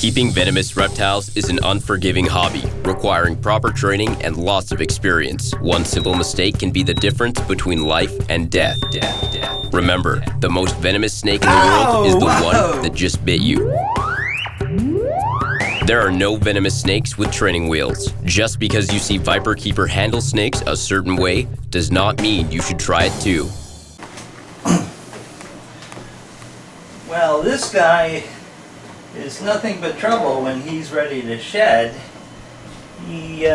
Keeping venomous reptiles is an unforgiving hobby, requiring proper training and lots of experience. One simple mistake can be the difference between life and death. Remember, the most venomous snake in the world is the one that just bit you. There are no venomous snakes with training wheels. Just because you see viperkeeper handle snakes a certain way does not mean you should try it too. Well, this guy is nothing but trouble when he's ready to shed. He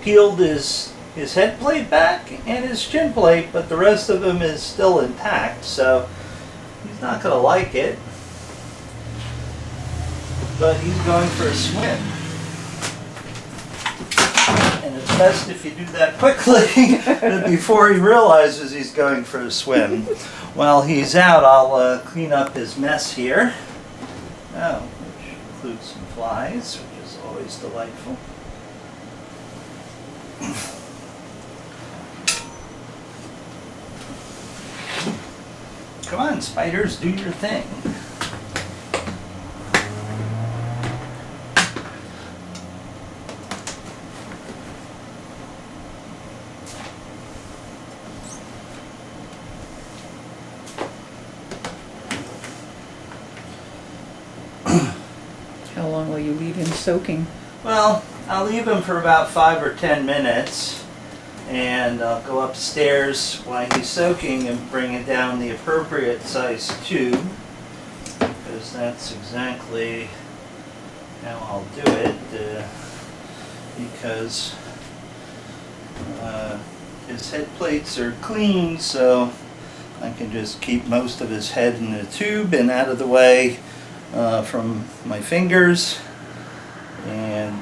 peeled his head plate back and his chin plate, but the rest of him is still intact, so he's not going to like it. But he's going for a swim. And it's best if you do that quickly before he realizes he's going for a swim. While he's out, I'll clean up his mess here. Oh, which includes some flies, which is always delightful. Come on, spiders, do your thing. How long will you leave him soaking? Well, I'll leave him for about 5 or 10 minutes, and I'll go upstairs while he's soaking and bring it down the appropriate size tube, because that's exactly how I'll do it, because his head plates are clean, so I can just keep most of his head in the tube and out of the way from my fingers, and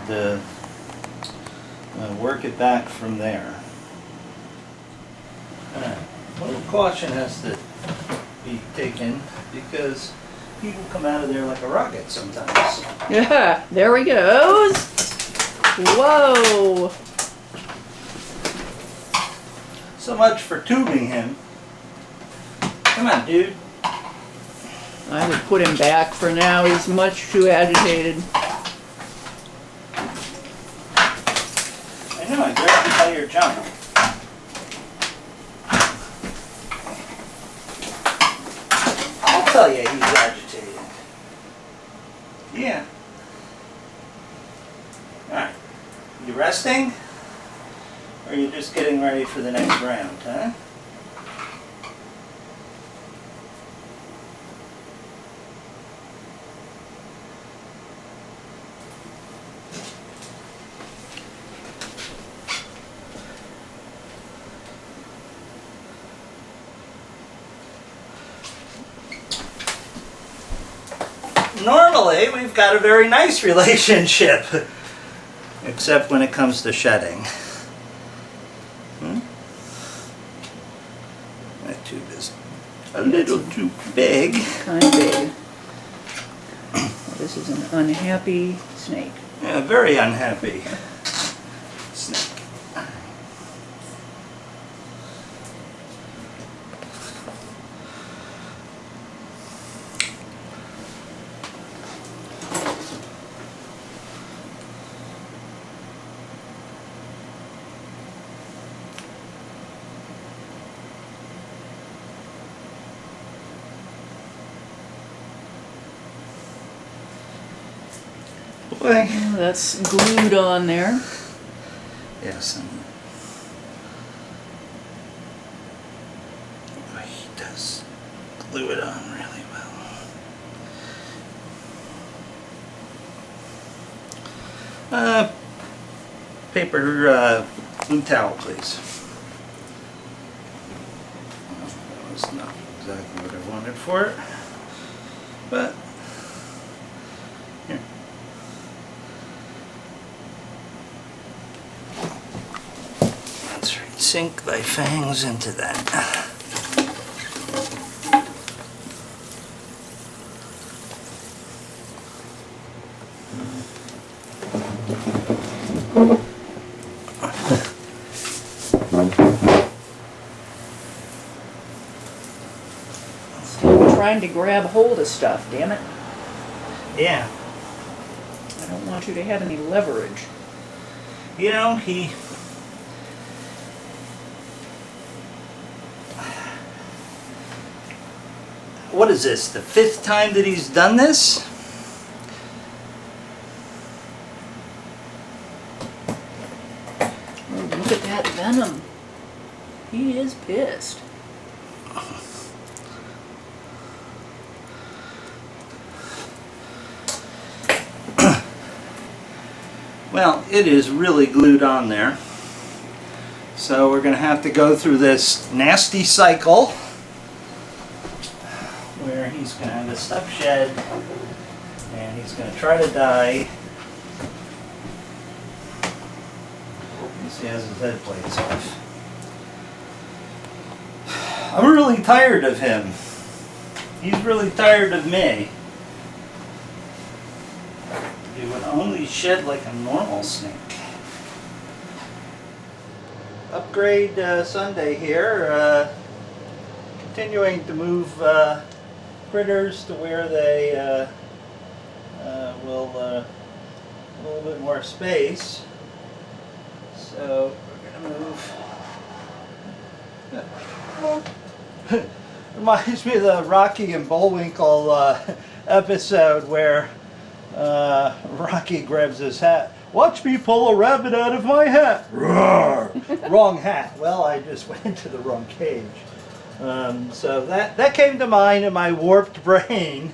work it back from there. A little caution has to be taken because people come out of there like a rocket sometimes. Yeah, there he goes. Whoa. So much for tubing him. Come on, dude. I would put him back for now. He's much too agitated. I know, I grabbed you by your jump. I'll tell you he's agitated. Yeah. Alright. You resting? Or are you just getting ready for the next round, huh? Normally, we've got a very nice relationship, except when it comes to shedding. That tube is a little too big. Kind of big. Well, this is an unhappy snake. Yeah, very unhappy snake. Boy. Oh, that's glued on there. Yes. Boy, he does glue it on really well. Paper, blue towel, please. Well, that was not exactly what I wanted for it, but here. That's right. Sink thy fangs into that. Trying to grab hold of stuff, damn it. Yeah. I don't want you to have any leverage. You know, what is this, the 5th time that he's done this? Oh, look at that venom. He is pissed. Well, it is really glued on there. So we're going to have to go through this nasty cycle where he's going to have a stuck shed and he's going to try to die. He has his head plates off. I'm really tired of him. He's really tired of me. He would only shed like a normal snake. Upgrade Sunday here. Continuing to move critters to where they will a little bit more space. So we're going to move. Reminds me of the Rocky and Bullwinkle episode where Rocky grabs his hat. Watch me pull a rabbit out of my hat. Roar! Wrong hat. Well, I just went into the wrong cage. So that came to mind in my warped brain.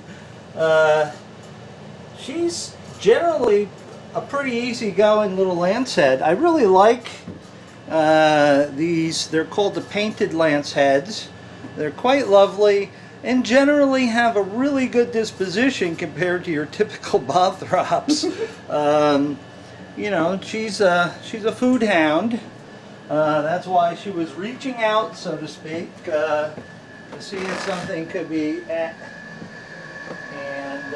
She's generally a pretty easygoing little lancehead. I really like these. They're called the painted lanceheads. They're quite lovely and generally have a really good disposition compared to your typical bothrops. You know, she's a food hound. That's why she was reaching out, so to speak, to see if something could be at. And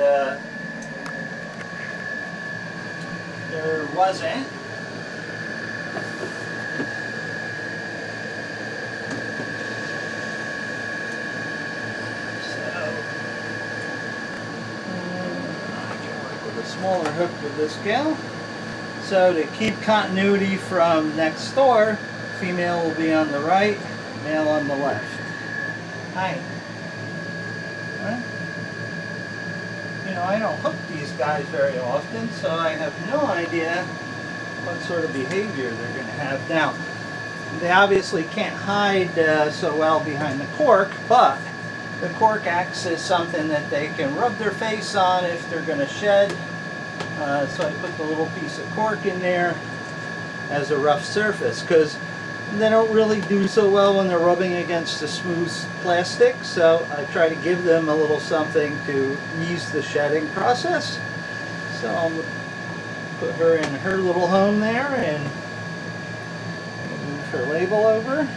there wasn't. Smaller hook with this gal. So to keep continuity from next door, female will be on the right, male on the left. Hi. Huh? You know, I don't hook these guys very often, so I have no idea what sort of behavior they're going to have. Now, they obviously can't hide so well behind the cork, but the cork acts as something that they can rub their face on if they're going to shed. So I put the little piece of cork in there as a rough surface because they don't really do so well when they're rubbing against the smooth plastic. So I try to give them a little something to ease the shedding process. So I'll put her in her little home there and move her label over.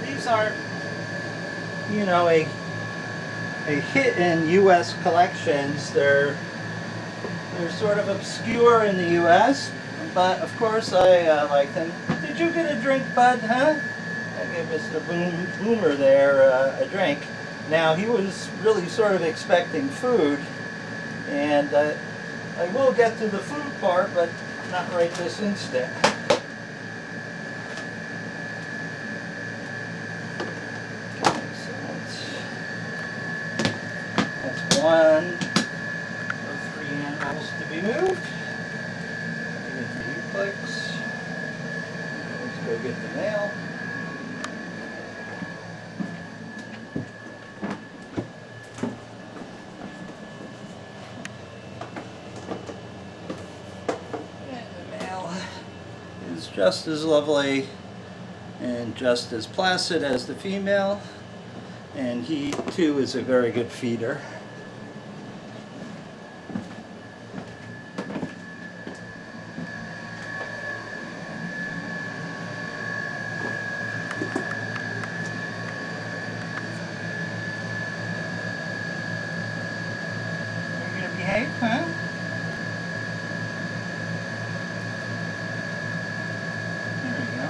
These aren't, you know, a hit in U.S. collections. They're sort of obscure in the U.S., but of course I like them. Did you get a drink, bud, huh? I gave Mr. Boomer there a drink. Now, he was really sort of expecting food, and I will get to the food part, but not right this instant. One of 3 animals to be moved. Get the U-clicks. Let's go get the male. And the male is just as lovely and just as placid as the female. And he too is a very good feeder. Huh? There we go.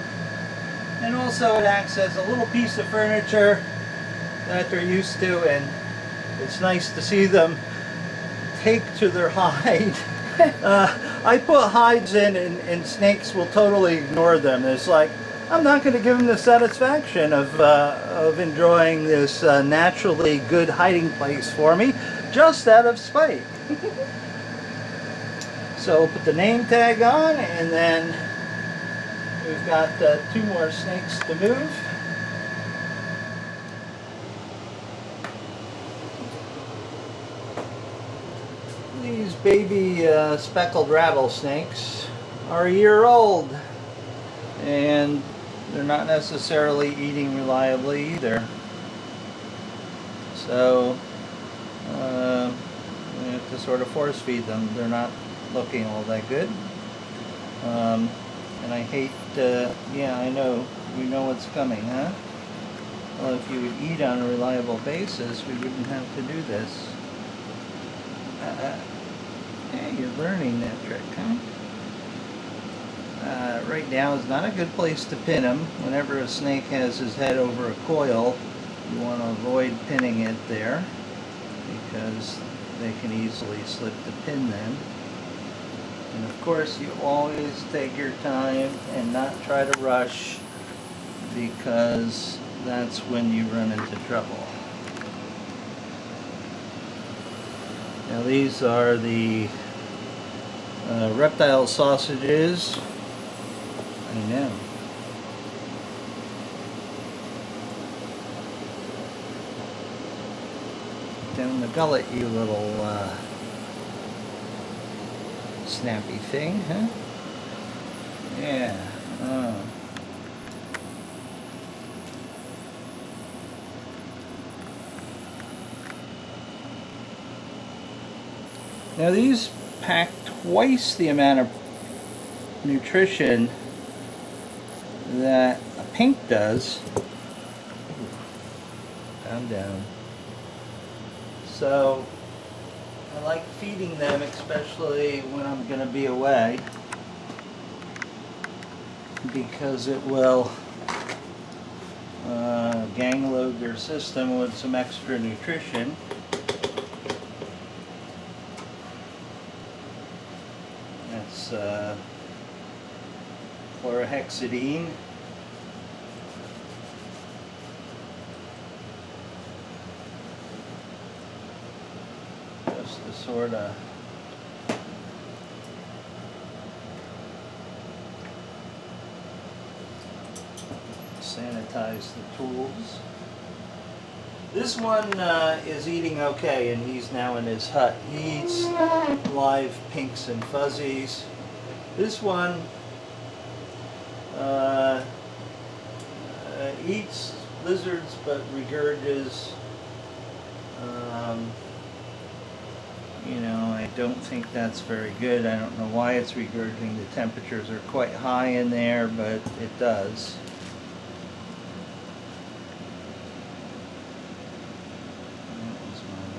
And also it acts as a little piece of furniture that they're used to, and it's nice to see them take to their hide. I put hides in, and snakes will totally ignore them. It's like, I'm not going to give them the satisfaction of enjoying this naturally good hiding place for me, just out of spite. So put the name tag on, and then we've got 2 more snakes to move. These baby speckled rattlesnakes are a year old, and they're not necessarily eating reliably either. So we have to sort of force feed them. They're not looking all that good. And I hate, yeah, I know, you know what's coming, huh? Well, if you would eat on a reliable basis, we wouldn't have to do this. Hey, you're learning that trick, huh? Right now is not a good place to pin them. Whenever a snake has his head over a coil, you want to avoid pinning it there, because they can easily slip the pin then. And of course, you always take your time and not try to rush, because that's when you run into trouble. Now these are the reptile sausages. I know. Down the gullet, you little snappy thing, huh? Yeah. Now these pack twice the amount of nutrition that a pink does. Calm down. So I like feeding them, especially when I'm going to be away, because it will gang load their system with some extra nutrition. That's chlorhexidine. Just to sort of sanitize the tools. This one is eating okay, and he's now in his hut. He eats live pinks and fuzzies. This one eats lizards but regurges. You know, I don't think that's very good. I don't know why it's regurgitating. The temperatures are quite high in there, but it does.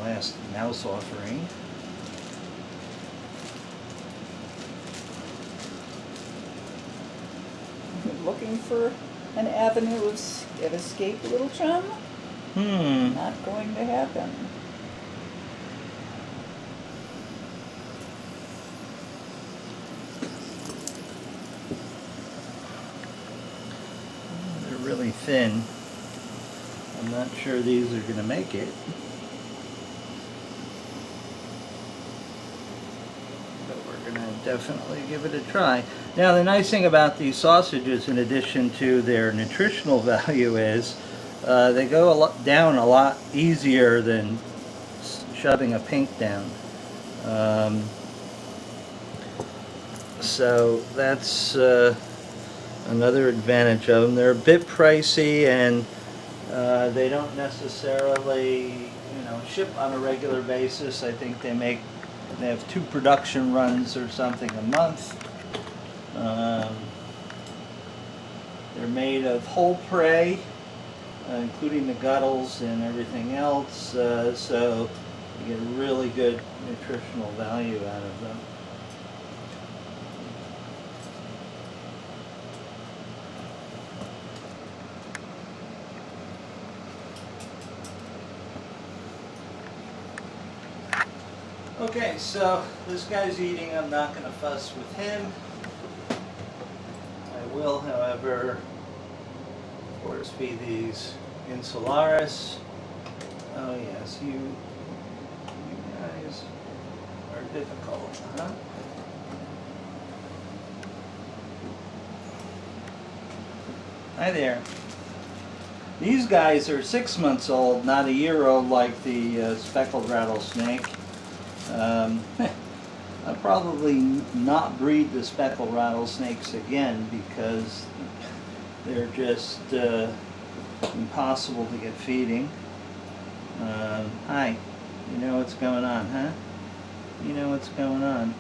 Last mouse offering. Looking for an avenue of escape, little chum? Not going to happen. They're really thin. I'm not sure these are going to make it. Definitely give it a try. Now the nice thing about these sausages, in addition to their nutritional value, is they go down a lot easier than shoving a pink down. So that's another advantage of them. They're a bit pricey, and they don't necessarily, ship on a regular basis. I think they have 2 production runs or something a month. They're made of whole prey, including the guttles and everything else, so you get a really good nutritional value out of them. Okay, so this guy's eating. I'm not going to fuss with him. I will, however, force feed these insularis. Oh yes, you guys are difficult, huh? Hi there. These guys are 6 months old, not a year old like the speckled rattlesnake. I'll probably not breed the speckled rattlesnakes again because they're just impossible to get feeding. Hi, you know what's going on, huh? You know what's going on.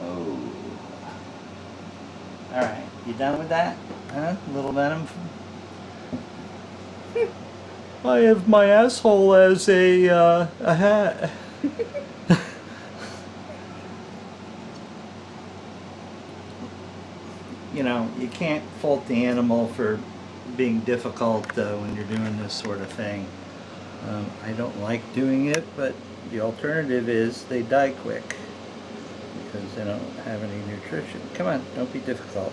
Oh. Alright, you done with that? Huh? Little venom? I have my asshole as a hat. You know, you can't fault the animal for being difficult when you're doing this sort of thing. I don't like doing it, but the alternative is they die quick because they don't have any nutrition. Come on, don't be difficult.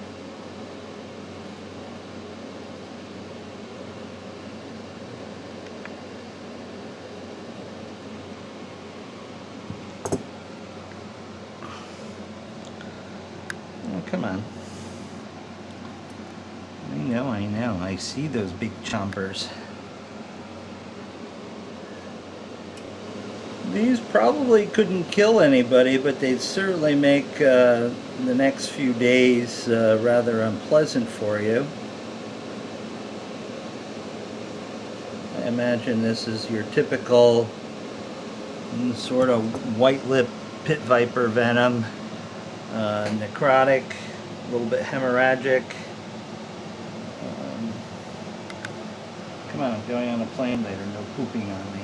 Oh, come on. I know. I see those big chompers. These probably couldn't kill anybody, but they'd certainly make the next few days rather unpleasant for you. I imagine this is your typical sort of white-lip pit viper venom, necrotic, a little bit hemorrhagic. Come on, I'm going on a plane later, no pooping on me.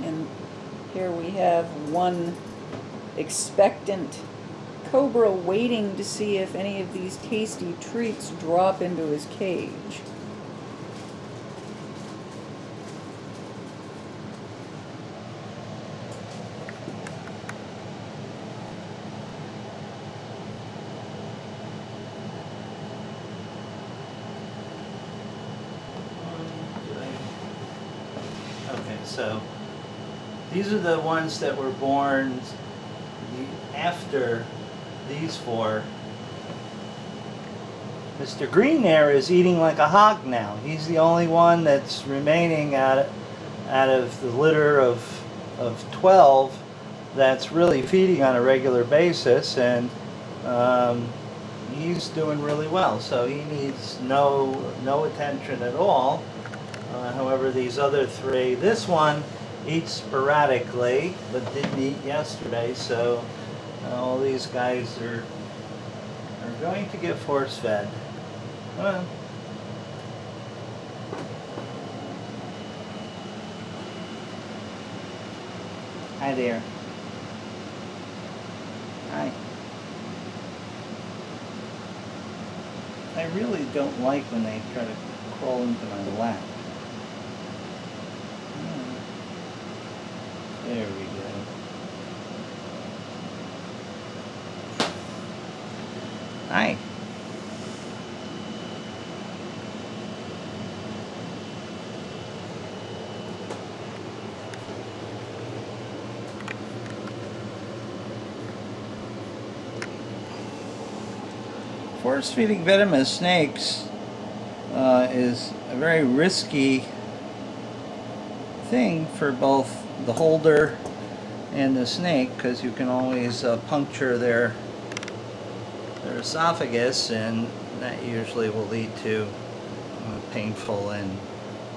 And here we have one expectant cobra waiting to see if any of these tasty treats drop into his cage. Okay, so these are the ones that were born after these four. Mr. Green there is eating like a hog now. He's the only one that's remaining out of the litter of 12 that's really feeding on a regular basis, and he's doing really well. So he needs no attention at all. However, these other three, this one eats sporadically, but didn't eat yesterday, so all these guys are going to get force fed. Well, hi there. Hi. I really don't like when they try to crawl into my lap. There we go. Hi. Force feeding venomous snakes is a very risky thing for both the holder and the snake, because you can always puncture their esophagus, and that usually will lead to painful and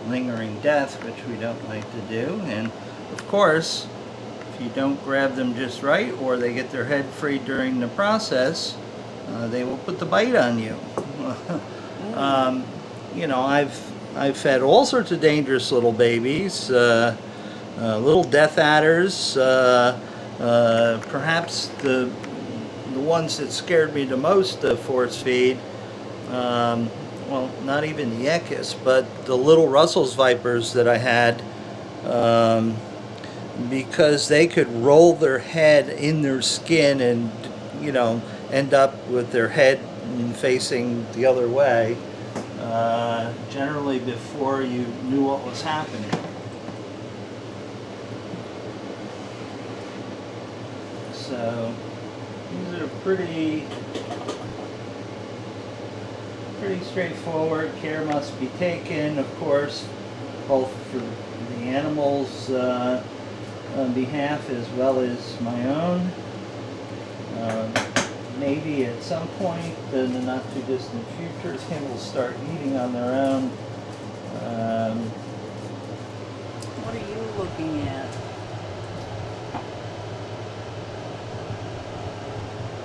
lingering death, which we don't like to do. And of course, if if you don't grab them just right, or they get their head free during the process, they will put the bite on you. You know, I've fed all sorts of dangerous little babies, little death adders. Perhaps the ones that scared me the most to force feed. Well, not even the Ekis, but the little Russell's vipers that I had, because they could roll their head in their skin and, you know, end up with their head facing the other way, generally before you knew what was happening. So these are pretty straightforward. Care must be taken, of course, both for the animals' behalf as well as my own. Maybe at some point in the not too distant future, Tim will start eating on their own. What are you looking at?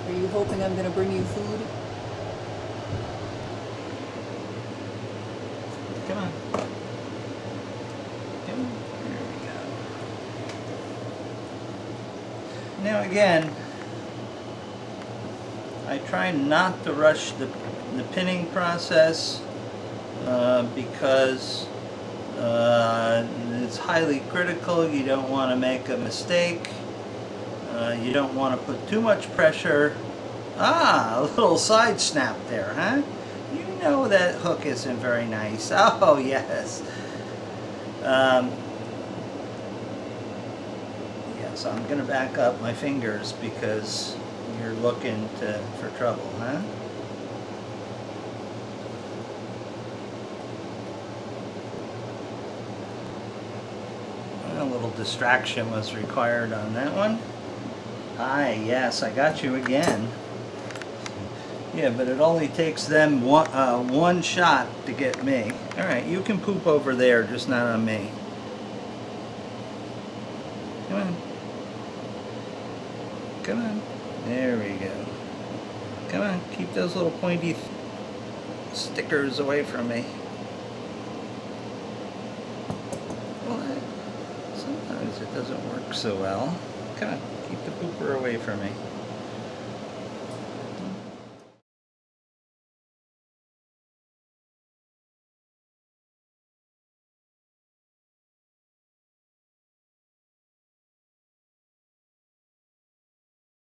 Are you hoping I'm going to bring you food? Come on. Come on. There we go. Now again, I try not to rush the pinning process because it's highly critical. You don't want to make a mistake. You don't want to put too much pressure. Ah, a little side snap there, huh? You know that hook isn't very nice. Oh, yes. Yes, I'm going to back up my fingers because you're looking for trouble, huh? A little distraction was required on that one. Aye, yes, I got you again. Yeah, but it only takes them one shot to get me. Alright, you can poop over there, just not on me. Come on. Come on. There we go. Come on, keep those little pointy stickers away from me. Well, sometimes it doesn't work so well. Come on, keep the pooper away from me.